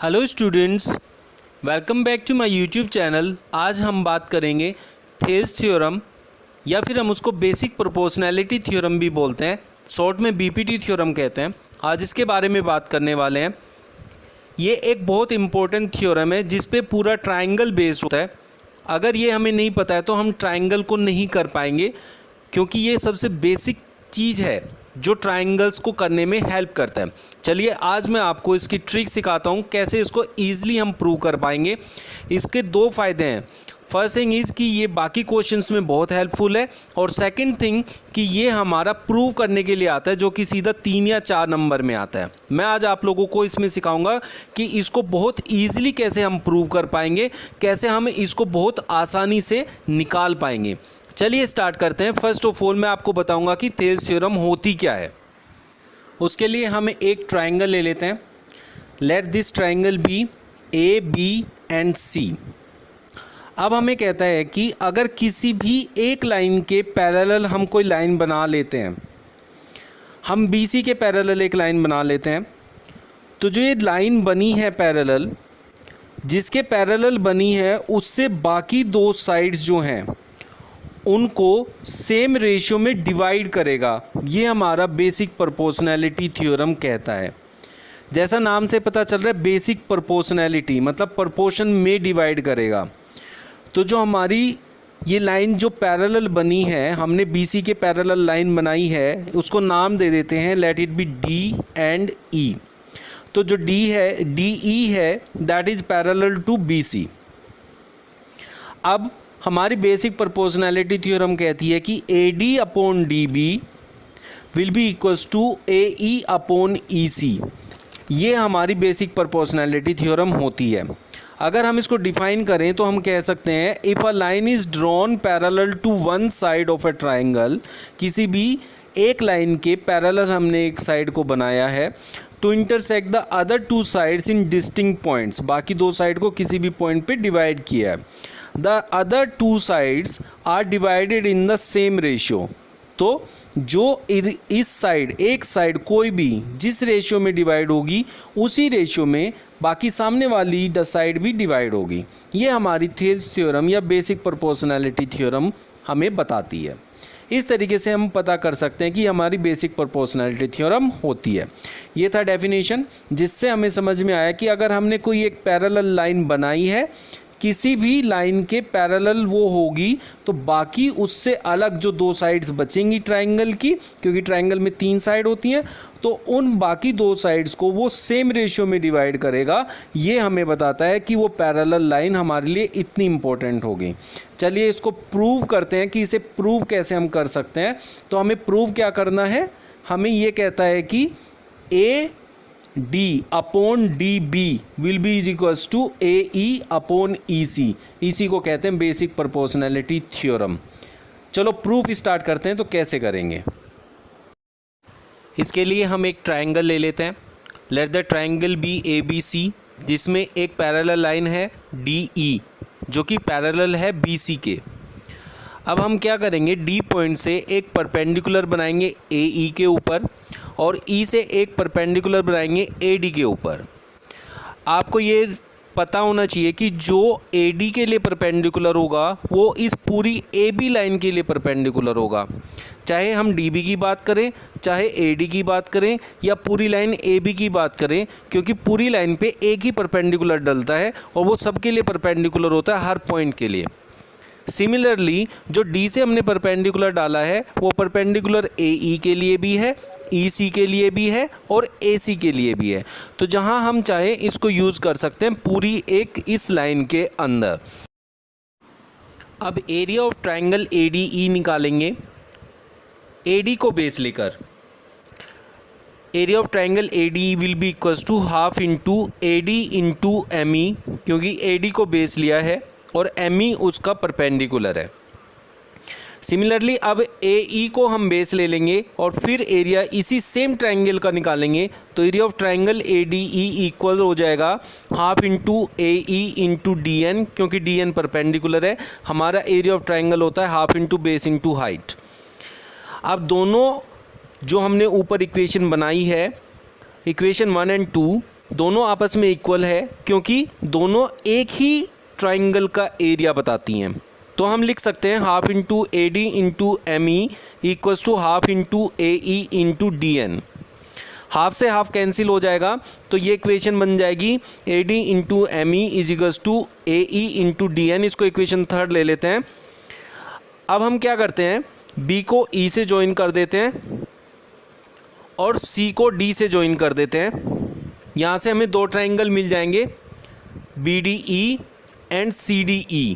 Hello students, welcome back to my YouTube channel. आज हम बात करेंगे थेल्स थ्योरम या फिर हम उसको बेसिक प्रोपोर्शनैलिटी थ्योरम भी बोलते हैं, शॉर्ट में बीपीटी थ्योरम कहते हैं। आज इसके बारे में बात करने वाले हैं। ये एक बहुत इंपॉर्टेंट थ्योरम है जिस पे पूरा ट्रायंगल बेस होता है। अगर ये हमें नहीं पता है तो हम ट्रायंगल को नहीं कर पाएंगे, क्योंकि ये सबसे बेसिक चीज़ है जो ट्रायंगल्स को करने में हेल्प करता है। चलिए आज मैं आपको इसकी ट्रिक सिखाता हूँ, कैसे इसको ईजिली हम प्रूव कर पाएंगे। इसके दो फ़ायदे हैं। फर्स्ट थिंग इज़ कि ये बाकी क्वेश्चंस में बहुत हेल्पफुल है, और सेकंड थिंग कि ये हमारा प्रूव करने के लिए आता है, जो कि सीधा 3 या 4 नंबर में आता है। मैं आज आप लोगों को इसमें सिखाऊंगा कि इसको बहुत ईजिली कैसे हम प्रूव कर पाएंगे, कैसे हम इसको बहुत आसानी से निकाल पाएंगे। चलिए स्टार्ट करते हैं। फर्स्ट ऑफ ऑल मैं आपको बताऊंगा कि थेल्स थ्योरम होती क्या है। उसके लिए हम एक ट्रायंगल ले लेते हैं। Let this triangle be A B and C. अब हमें कहता है कि अगर किसी भी एक लाइन के पैरेलल हम कोई लाइन बना लेते हैं, हम बी सी के पैरेलल एक लाइन बना लेते हैं, तो जो ये लाइन बनी है पैरेलल, जिसके पैरेलल बनी है उससे बाकी दो साइड्स जो हैं उनको सेम रेशियो में डिवाइड करेगा। ये हमारा बेसिक प्रोपोर्शनैलिटी थ्योरम कहता है। जैसा नाम से पता चल रहा है, बेसिक प्रोपोर्शनैलिटी मतलब प्रोपोर्शन में डिवाइड करेगा। तो जो हमारी ये लाइन जो पैरेलल बनी है, हमने बीसी के पैरेलल लाइन बनाई है, उसको नाम दे देते हैं, let it be D and E. तो जो डी है, डी ई है, that is parallel to B C. अब हमारी बेसिक प्रोपोर्शनैलिटी थ्योरम कहती है कि A D upon D B will be equals to A E upon E C. ये हमारी बेसिक प्रोपोर्शनैलिटी थ्योरम होती है। अगर हम इसको डिफाइन करें तो हम कह सकते हैं, if a line is drawn parallel to one side of a triangle, किसी भी एक लाइन के पैरेलल हमने एक साइड को बनाया है, to intersect the other two sides in distinct points, बाकी दो साइड को किसी भी पॉइंट पे डिवाइड किया है। The other two sides are divided in the same ratio. तो जो इस साइड, एक साइड कोई भी जिस रेशियो में डिवाइड होगी, उसी रेशियो में बाकी सामने वाली द साइड भी डिवाइड होगी। ये हमारी थेल्स थ्योरम या बेसिक प्रोपोर्शनैलिटी थ्योरम हमें बताती है। इस तरीके से हम पता कर सकते हैं कि हमारी बेसिक प्रोपोर्शनैलिटी थ्योरम होती है। ये था डेफिनेशन, जिससे हमें समझ में आया कि अगर हमने कोई एक पैरेलल लाइन बनाई है, किसी भी लाइन के पैरेलल वो होगी, तो बाकी उससे अलग जो दो साइड्स बचेंगी ट्रायंगल की, क्योंकि ट्रायंगल में 3 साइड होती हैं, तो उन बाकी दो साइड्स को वो सेम रेशियो में डिवाइड करेगा। ये हमें बताता है कि वो पैरेलल लाइन हमारे लिए इतनी इंपॉर्टेंट होगी। चलिए इसको प्रूव करते हैं कि इसे प्रूव कैसे हम कर सकते हैं। तो हमें प्रूव क्या करना है, हमें ये कहता है कि A D upon D B will be is equals to A E upon E C. इसी को कहते हैं बेसिक प्रोपोर्शनैलिटी थ्योरम। चलो प्रूफ स्टार्ट करते हैं। तो कैसे करेंगे, इसके लिए हम एक ट्रायंगल ले लेते हैं। Let the triangle be A B C, जिसमें एक पैरेलल लाइन है डी ई, जो कि पैरेलल है बी सी के। अब हम क्या करेंगे, डी पॉइंट से एक परपेंडिकुलर बनाएंगे ए ई के ऊपर, और ई से एक परपेंडिकुलर बनाएंगे ए डी के ऊपर। आपको ये पता होना चाहिए कि जो ए डी के लिए परपेंडिकुलर होगा वो इस पूरी ए बी लाइन के लिए परपेंडिकुलर होगा। चाहे हम डी बी की बात करें, चाहे ए डी की बात करें, या पूरी लाइन ए बी की बात करें, क्योंकि पूरी लाइन पे एक ही परपेंडिकुलर डलता है और वो सबके लिए परपेंडिकुलर होता है, हर पॉइंट के लिए। सिमिलरली जो डी से हमने परपेंडिकुलर डाला है वो परपेंडिकुलर ए ई के लिए भी है, ई सी के लिए भी है और ए सी के लिए भी है। तो जहां हम चाहें इसको यूज़ कर सकते हैं पूरी एक इस लाइन के अंदर। अब area of triangle A D E निकालेंगे ए डी को बेस लेकर। Area of triangle A D will be equals to half into A D into M E, क्योंकि ए डी को बेस लिया है और एम ई उसका परपेंडिकुलर है। सिमिलरली अब ए ई को हम बेस ले लेंगे और फिर एरिया इसी सेम ट्रायंगल का निकालेंगे। तो area of triangle A D E equal हो जाएगा half into A E into D N, क्योंकि डी एन परपेंडिकुलर है। हमारा एरिया ऑफ ट्रायंगल होता है half into base into height. अब दोनों जो हमने ऊपर इक्वेशन बनाई है, इक्वेशन 1 एंड 2, दोनों आपस में इक्वल है क्योंकि दोनों एक ही ट्राइंगल का एरिया बताती हैं। तो हम लिख सकते हैं half into A D into M E equals to half into A E into D N. Half से हाफ कैंसिल हो जाएगा तो ये इक्वेशन बन जाएगी A D into M E is equals to A E into D N. इसको equation third ले लेते हैं। अब हम क्या करते हैं, बी को ई से ज्वाइन कर देते हैं और सी को डी से ज्वाइन कर देते हैं। यहाँ से हमें दो ट्राइंगल मिल जाएंगे, B D E and C D E.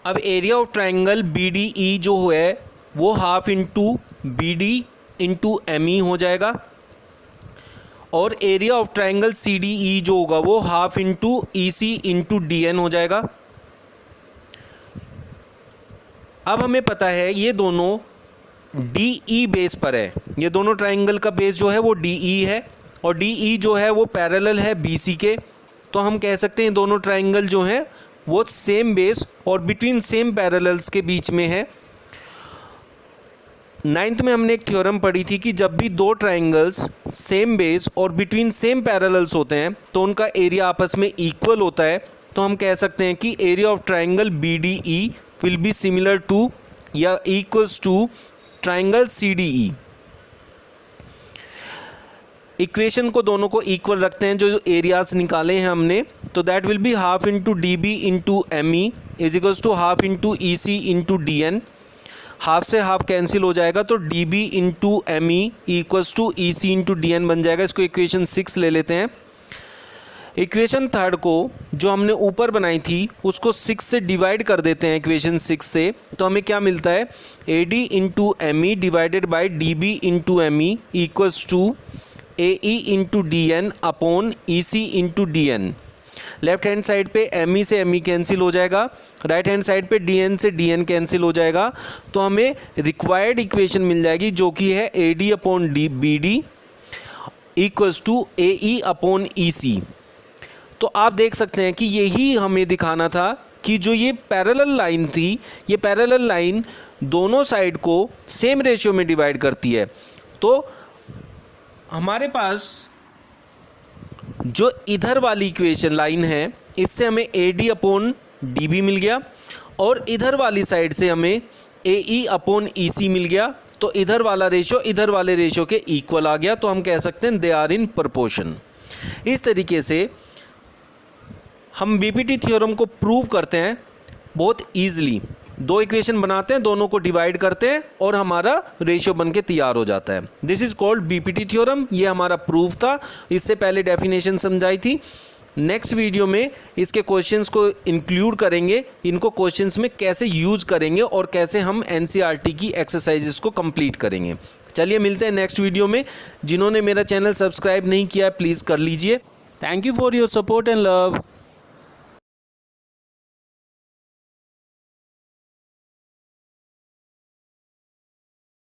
अब area of triangle B D E जो है वो half into B D into M E हो जाएगा और area of triangle C D E जो होगा वो half into E C into D N हो जाएगा। अब हमें पता है ये दोनों डी ई बेस पर है, ये दोनों ट्राइंगल का बेस जो है वो डी ई है और डी ई जो है वो पैरेलल है बी सी के। तो हम कह सकते हैं दोनों ट्राइंगल जो हैं वो सेम बेस और बिटवीन सेम पैरेलल्स के बीच में है। नाइन्थ में हमने एक थ्योरम पढ़ी थी कि जब भी दो ट्राइंगल्स सेम बेस और बिटवीन सेम पैरेलल्स होते हैं तो उनका एरिया आपस में इक्वल होता है। तो हम कह सकते हैं कि area of triangle B D E will be similar to या equals to triangle C D E. Equation को दोनों को इक्वल रखते हैं जो एरियाज निकाले हैं हमने, तो that will be half into D B into M E is equals to half into E C into D N. Half से हाफ कैंसिल हो जाएगा तो D B into M E equals to E C into D N बन जाएगा। इसको equation 6 ले लेते हैं। इक्वेशन थर्ड को जो हमने ऊपर बनाई थी उसको 6 से डिवाइड कर देते हैं इक्वेशन 6 से, तो हमें क्या मिलता है, A D into M E divided by D B into M E equals to A E into D N upon E C into D N. Left hand side पे एम ई से M E cancel हो जाएगा, right hand side पे D N से D N cancel हो जाएगा। तो हमें रिक्वायर्ड इक्वेशन मिल जाएगी जो कि है A D upon D B D equals to A E upon E C. तो आप देख सकते हैं कि यही हमें दिखाना था कि जो ये पैरेलल लाइन थी, ये पैरेलल लाइन दोनों साइड को सेम रेशियो में डिवाइड करती है। तो हमारे पास जो इधर वाली इक्वेशन लाइन है इससे हमें A D upon D B मिल गया और इधर वाली साइड से हमें ए ई अपॉन ई सी मिल गया। तो इधर वाला रेशियो इधर वाले रेशियो के इक्वल आ गया। तो हम कह सकते हैं दे आर इन प्रपोर्शन। इस तरीके से हम बीपीटी थ्योरम को प्रूव करते हैं बहुत ईजिली। दो इक्वेशन बनाते हैं, दोनों को डिवाइड करते हैं और हमारा रेशियो बन के तैयार हो जाता है। This is called BPT theorem. ये हमारा प्रूफ था, इससे पहले डेफिनेशन समझाई थी। नेक्स्ट वीडियो में इसके क्वेश्चंस को इंक्लूड करेंगे, इनको क्वेश्चंस में कैसे यूज करेंगे और कैसे हम एनसीईआरटी की एक्सरसाइजेस को कंप्लीट करेंगे। चलिए मिलते हैं नेक्स्ट वीडियो में। जिन्होंने मेरा चैनल सब्सक्राइब नहीं किया है प्लीज़ कर लीजिए। Thank you for your support and love.